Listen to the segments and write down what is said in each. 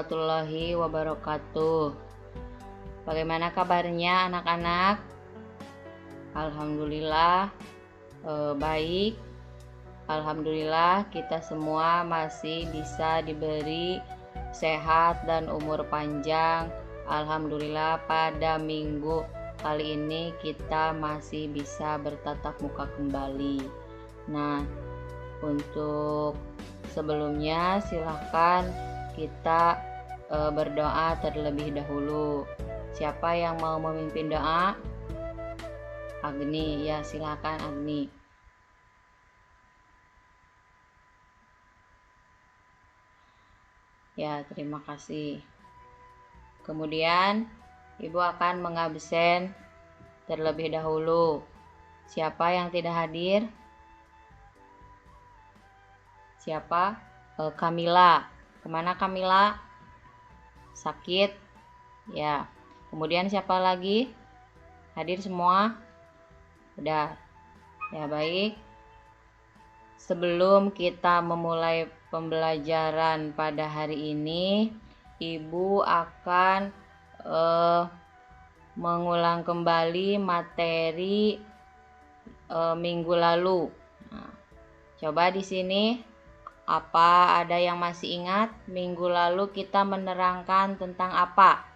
warahmatullahi wabarakatuh. Bagaimana kabarnya anak-anak? Alhamdulillah baik. Alhamdulillah kita semua masih bisa diberi sehat dan umur panjang. Alhamdulillah pada minggu kali ini kita masih bisa bertatap muka kembali. Nah, untuk sebelumnya silahkan kita berdoa terlebih dahulu. Siapa yang mau memimpin doa? Agni, ya silahkan Agni. Ya, terima kasih. Kemudian Ibu akan mengabsen terlebih dahulu. Siapa yang tidak hadir? Siapa? Kamila. Kemana Kamila? Sakit? Ya. Kemudian siapa lagi? Hadir semua? Udah. Ya, baik. Sebelum kita memulai pembelajaran pada hari ini, Ibu akan mengulang kembali materi minggu lalu. Nah, coba di sini apa ada yang masih ingat minggu lalu kita menerangkan tentang apa?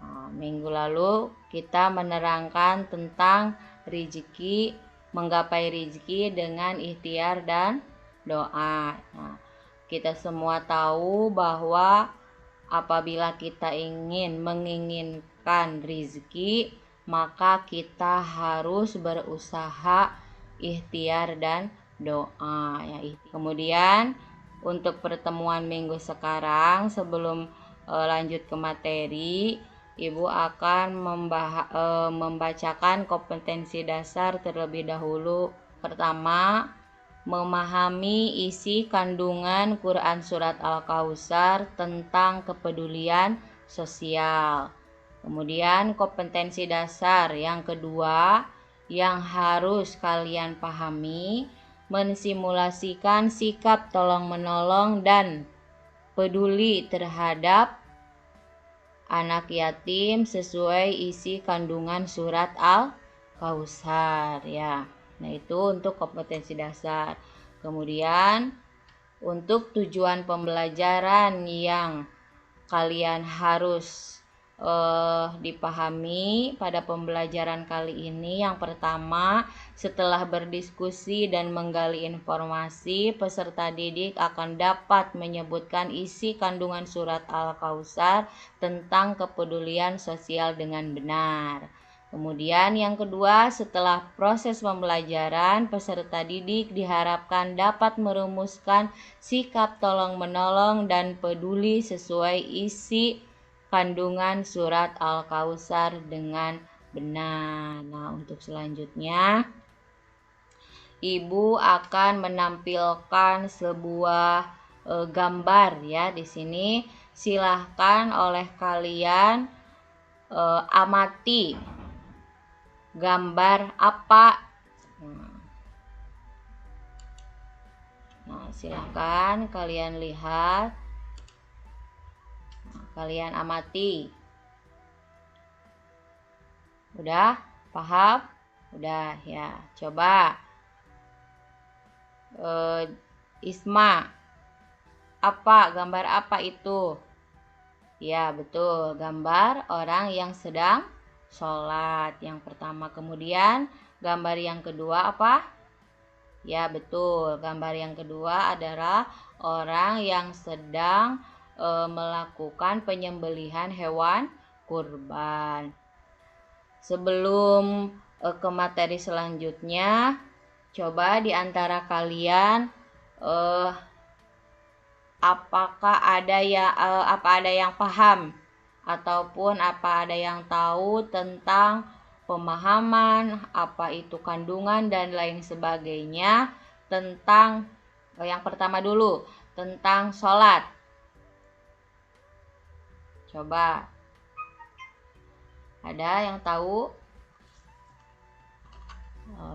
Nah, minggu lalu kita menerangkan tentang rezeki, menggapai rezeki dengan ikhtiar dan doa. Nah, kita semua tahu bahwa apabila kita menginginkan rezeki, maka kita harus berusaha ikhtiar dan doa ya. Kemudian untuk pertemuan minggu sekarang, sebelum lanjut ke materi, Ibu akan membacakan kompetensi dasar terlebih dahulu. Pertama, memahami isi kandungan Quran Surat Al-Kautsar tentang kepedulian sosial. Kemudian kompetensi dasar yang kedua yang harus kalian pahami, mensimulasikan sikap tolong-menolong dan peduli terhadap anak yatim sesuai isi kandungan Surat Al-Kautsar ya. Nah, itu untuk kompetensi dasar. Kemudian untuk tujuan pembelajaran yang kalian harus dipahami pada pembelajaran kali ini, yang pertama, setelah berdiskusi dan menggali informasi, peserta didik akan dapat menyebutkan isi kandungan Surat Al-Kautsar tentang kepedulian sosial dengan benar. Kemudian yang kedua, setelah proses pembelajaran, peserta didik diharapkan dapat merumuskan sikap tolong-menolong dan peduli sesuai isi kandungan Surat Al-Kautsar dengan benar. Nah, untuk selanjutnya, Ibu akan menampilkan sebuah gambar ya di sini. Silahkan oleh kalian amati gambar apa. Nah, silahkan kalian lihat. Nah, kalian amati. Udah paham? Udah ya. Coba Isma, gambar apa itu? Ya, betul, gambar orang yang sedang sholat yang pertama. Kemudian gambar yang kedua apa? Ya, betul, gambar yang kedua adalah orang yang sedang melakukan penyembelihan hewan kurban. Sebelum ke materi selanjutnya, coba di antara kalian apakah ada yang paham ataupun apa ada yang tahu tentang pemahaman apa itu kandungan dan lain sebagainya tentang yang pertama dulu, tentang sholat. Coba ada yang tahu?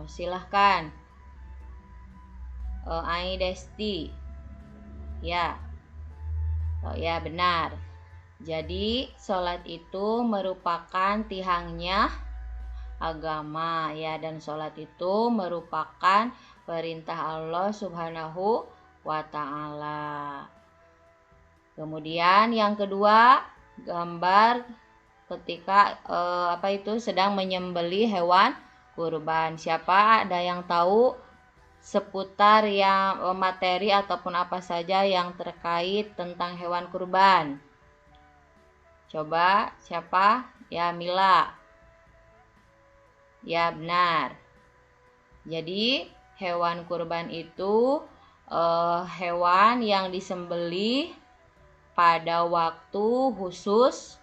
Silahkan. Ai Desti. Ya. Oh ya, benar. Jadi sholat itu merupakan tiangnya agama ya, dan sholat itu merupakan perintah Allah Subhanahu wa ta'ala. Kemudian yang kedua, gambar ketika sedang menyembelih hewan kurban. Siapa ada yang tahu seputar yang materi ataupun apa saja yang terkait tentang hewan kurban? Coba siapa? Ya, Mila. Ya, benar. Jadi hewan kurban itu hewan yang disembelih pada waktu khusus,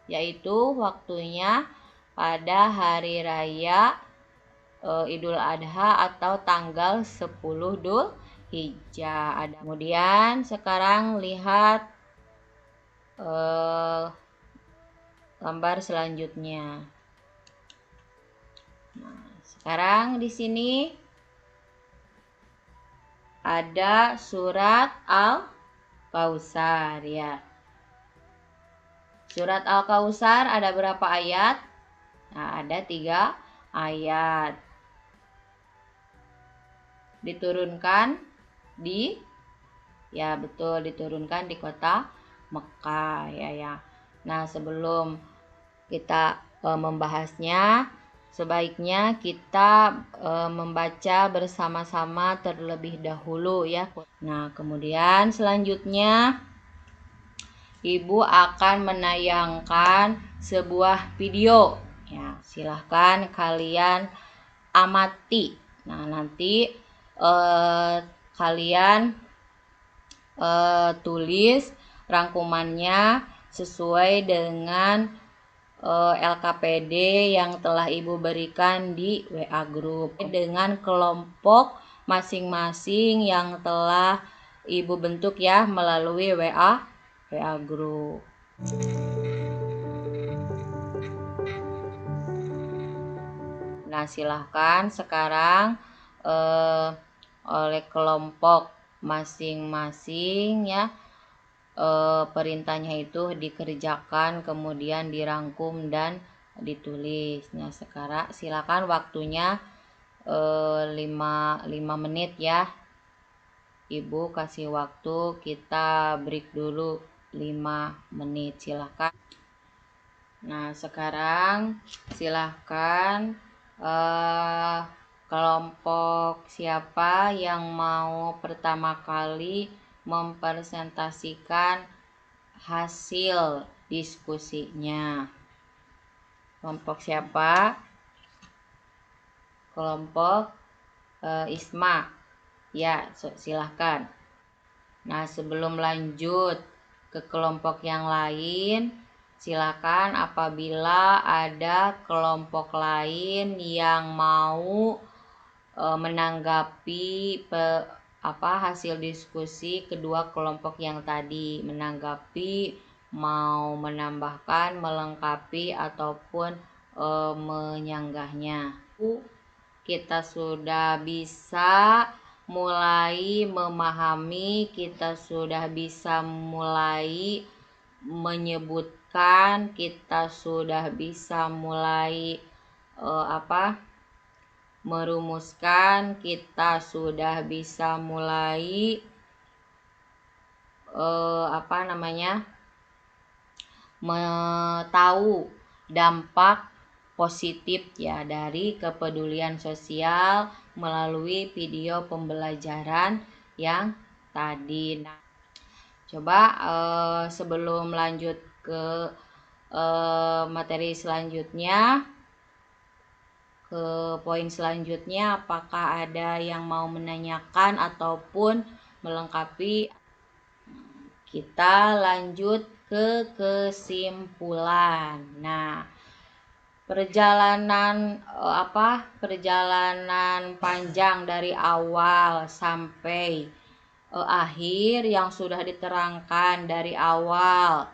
yaitu waktunya pada hari raya Idul Adha atau tanggal 10 Dzul Hijjah. Kemudian sekarang lihat gambar selanjutnya. Nah, sekarang di sini ada surat Al-Kautsar ya. Surat Al-Kautsar ada berapa ayat? Nah, ada 3 ayat. Diturunkan diturunkan di kota Mekah ya. Nah, sebelum kita membahasnya, sebaiknya kita membaca bersama-sama terlebih dahulu ya. Nah, kemudian selanjutnya Ibu akan menayangkan sebuah video ya. Silahkan kalian amati. Nah, nanti kalian tulis rangkumannya sesuai dengan LKPD yang telah Ibu berikan di WA Group dengan kelompok masing-masing yang telah Ibu bentuk ya melalui WA Group. Nah, silahkan sekarang oleh kelompok masing-masing ya, perintahnya itu dikerjakan, kemudian dirangkum dan ditulis. Nah, sekarang silakan waktunya 5 menit ya. Ibu kasih waktu, kita break dulu 5 menit, silakan. Nah, sekarang silahkan kelompok siapa yang mau pertama kali mempresentasikan hasil diskusinya. Kelompok siapa? Kelompok Isma. Ya, silahkan. Nah, sebelum lanjut ke kelompok yang lain, silakan apabila ada kelompok lain yang mau menanggapi hasil diskusi kedua kelompok yang tadi, menanggapi, mau menambahkan, melengkapi ataupun menyanggahnya. Kita sudah bisa mulai memahami, kita sudah bisa mulai menyebutkan, kita sudah bisa mulai merumuskan, kita sudah bisa mulai tahu dampak positif ya dari kepedulian sosial melalui video pembelajaran yang tadi. Nah, coba sebelum lanjut ke materi selanjutnya, ke poin selanjutnya, apakah ada yang mau menanyakan ataupun melengkapi? Kita lanjut ke kesimpulan. Nah, perjalanan panjang dari awal sampai akhir yang sudah diterangkan dari awal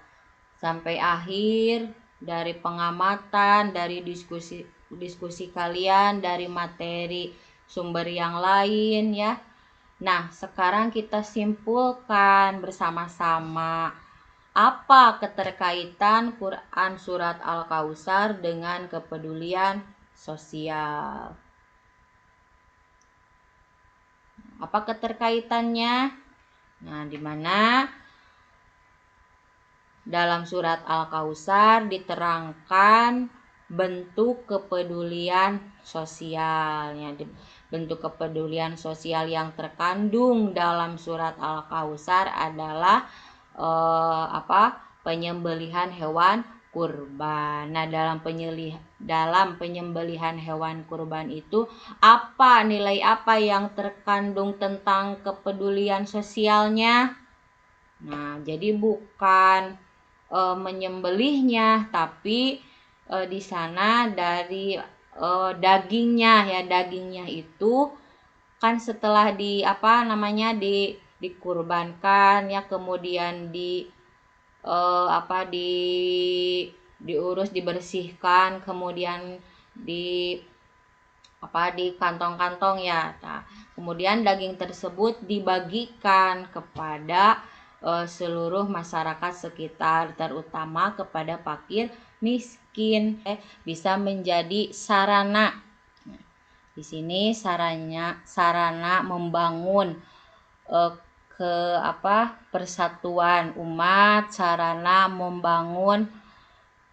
sampai akhir, dari pengamatan, dari diskusi kalian, dari materi sumber yang lain ya. Nah, sekarang kita simpulkan bersama-sama Apa keterkaitan Quran surat Al-Kautsar dengan kepedulian sosial? Apa keterkaitannya? Nah, di mana dalam surat Al-Kautsar diterangkan bentuk kepedulian sosialnya. Bentuk kepedulian sosial yang terkandung dalam surat Al-Kautsar adalah penyembelihan hewan kurban. Nah, dalam penyembelihan hewan kurban itu nilai apa yang terkandung tentang kepedulian sosialnya? Nah, jadi bukan menyembelihnya, tapi di sana dari dagingnya itu kan setelah dikurbankan ya, kemudian diurus, dibersihkan, kemudian di kantong-kantong ya. Nah, kemudian daging tersebut dibagikan kepada seluruh masyarakat sekitar, terutama kepada fakir miskin. Bisa menjadi sarana. Di sini sarana membangun persatuan umat, sarana membangun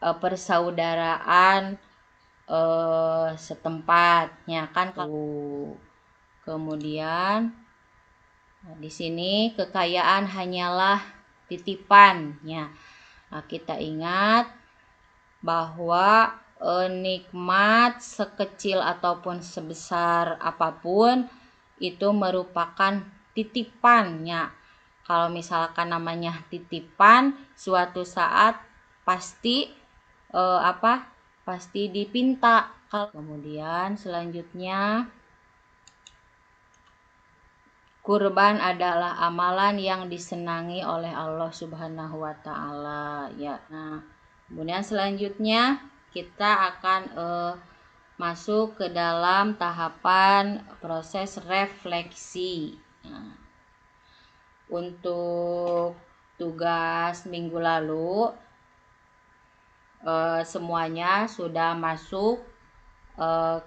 persaudaraan setempatnya kan. Kemudian di sini kekayaan hanyalah titipannya. Nah, kita ingat bahwa nikmat sekecil ataupun sebesar apapun itu merupakan titipannya. Kalau misalkan namanya titipan, suatu saat pasti pasti dipinta. Kemudian selanjutnya, kurban adalah amalan yang disenangi oleh Allah Subhanahu wa taala ya. Nah, kemudian selanjutnya kita akan masuk ke dalam tahapan proses refleksi. Nah, untuk tugas minggu lalu semuanya sudah masuk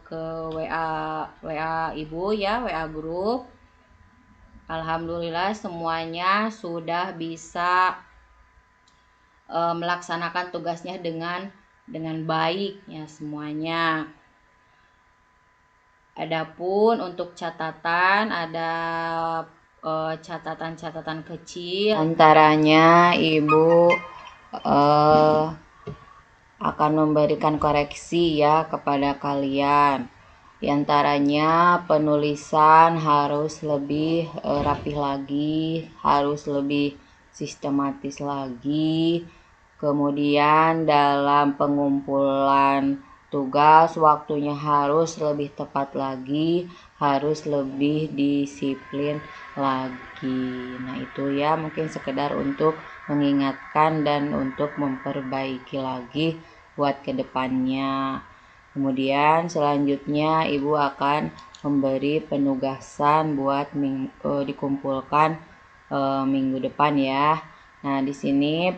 ke WA Ibu ya, WA grup. Alhamdulillah semuanya sudah bisa melaksanakan tugasnya dengan baik ya semuanya. Adapun untuk catatan, ada catatan-catatan kecil. Antaranya Ibu akan memberikan koreksi ya kepada kalian. Di antaranya penulisan harus lebih rapih lagi, harus lebih sistematis lagi. Kemudian dalam pengumpulan tugas waktunya harus lebih tepat lagi, harus lebih disiplin lagi. Nah, itu ya mungkin sekedar untuk mengingatkan dan untuk memperbaiki lagi buat kedepannya. Kemudian selanjutnya Ibu akan memberi penugasan buat dikumpulkan minggu depan ya. Nah, di sini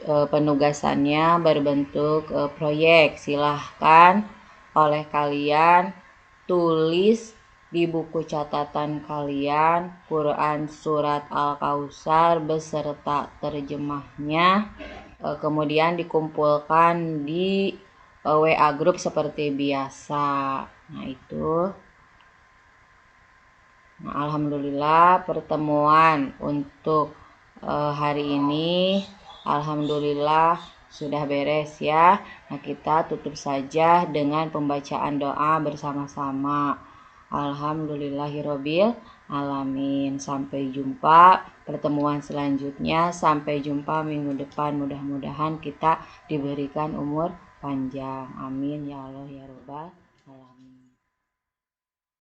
penugasannya berbentuk proyek. Silahkan oleh kalian tulis di buku catatan kalian Quran surat Al-Kautsar beserta terjemahnya. Kemudian dikumpulkan di WA grup seperti biasa. Nah, itu. Nah, alhamdulillah pertemuan untuk hari ini alhamdulillah sudah beres ya. Nah, kita tutup saja dengan pembacaan doa bersama-sama. Alhamdulillahirabbil alamin. Sampai jumpa pertemuan selanjutnya. Sampai jumpa minggu depan. Mudah-mudahan kita diberikan umur panjang. Amin ya Allah ya Rabbal